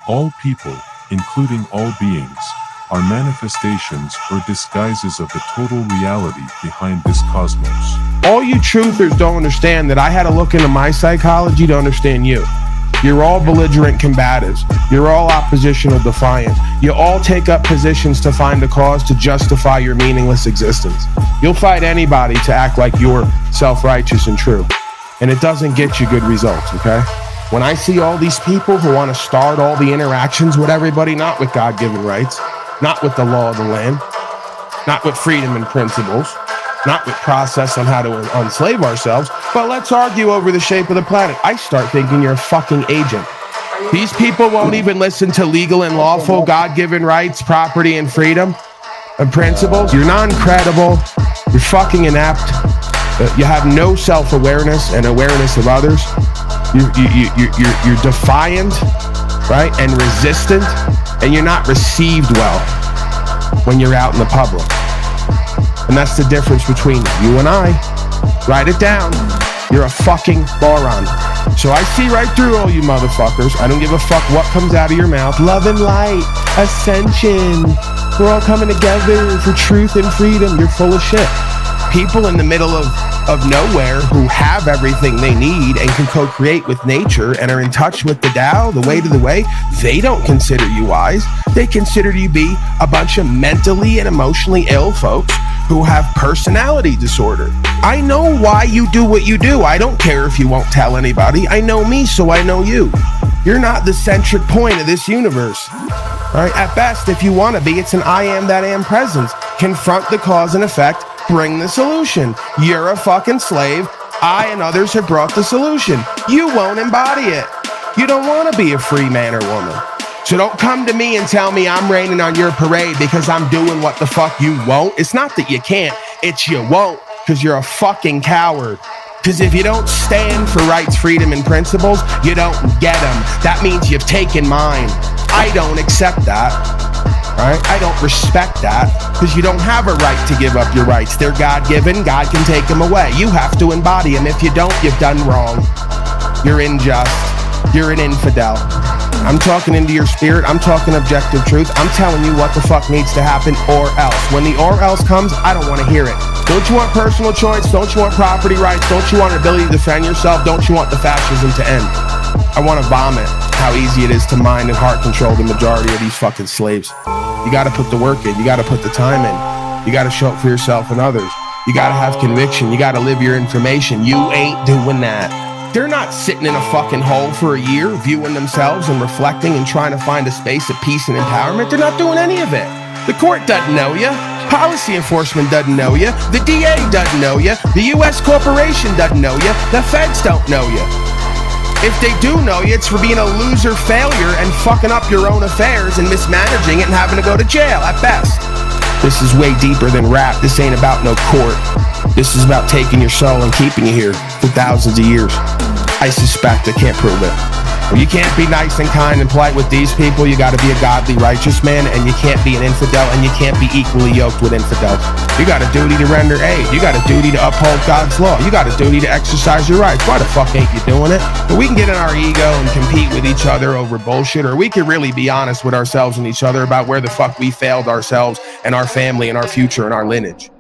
All people, including all beings, are manifestations or disguises of the total reality behind this cosmos. All you truthers don't understand that I had to look into my psychology to understand you. You're all belligerent combatives. You're all oppositional defiant. You all take up positions to find a cause to justify your meaningless existence. You'll fight anybody to act like you're self-righteous and true. And it doesn't get you good results, okay? When I see all these people who want to start all the interactions with everybody, not with God-given rights, not with the law of the land, not with freedom and principles, not with process on how to unslave ourselves, but let's argue over the shape of the planet. I start thinking you're a fucking agent. These people won't even listen to legal and lawful God-given rights, property and freedom and principles. You're non-credible. You're fucking inept. You have no self-awareness and awareness of others. You're defiant, right, and resistant, and you're not received well when you're out in the public. And that's the difference between you and I. Write it down. You're a fucking moron. So I see right through all you motherfuckers. I don't give a fuck what comes out of your mouth. Love and light, ascension. We're all coming together for truth and freedom. You're full of shit. People in the middle of nowhere who have everything they need and can co-create with nature and are in touch with the Tao, the way to the way, they don't consider you wise. They consider you be a bunch of mentally and emotionally ill folks who have personality disorder. I know why you do what you do. I don't care if you won't tell anybody. I know me, so I know you. You're not the centric point of this universe. All right, at best, if you want to be, it's an I am that am presence. Confront the cause and effect, bring the solution. You're a fucking slave. I and others have brought the solution. You won't embody it. You don't want to be a free man or woman. So don't come to me and tell me I'm raining on your parade because I'm doing what the fuck you won't. It's not that you can't, it's you won't, because you're a fucking coward. Because if you don't stand for rights, freedom, and principles, you don't get them. That means you've taken mine. I don't accept that. Right? I don't respect that, because you don't have a right to give up your rights. They're God-given. God can take them away. You have to embody them. If you don't, you've done wrong. You're unjust. You're an infidel. I'm talking into your spirit. I'm talking objective truth. I'm telling you what the fuck needs to happen or else. When the or else comes, I don't want to hear it. Don't you want personal choice? Don't you want property rights? Don't you want an ability to defend yourself? Don't you want the fascism to end? I want to vomit how easy it is to mind and heart control the majority of these fucking slaves. You got to put the work in. You got to put the time in. You got to show up for yourself and others. You got to have conviction. You got to live your information. You ain't doing that. They're not sitting in a fucking hole for a year, viewing themselves and reflecting and trying to find a space of peace and empowerment. They're not doing any of it. The court doesn't know you. Policy enforcement doesn't know you. The DA doesn't know you. The U.S. corporation doesn't know you. The feds don't know you. If they do know you, it's for being a loser failure and fucking up your own affairs and mismanaging it and having to go to jail at best. This is way deeper than rap. This ain't about no court. This is about taking your soul and keeping you here for thousands of years. I suspect I can't prove it. Well, you can't be nice and kind and polite with these people. You got to be a godly, righteous man, and you can't be an infidel, and you can't be equally yoked with infidels. You got a duty to render aid. You got a duty to uphold God's law. You got a duty to exercise your rights. Why the fuck ain't you doing it? But we can get in our ego and compete with each other over bullshit, or we can really be honest with ourselves and each other about where the fuck we failed ourselves and our family and our future and our lineage.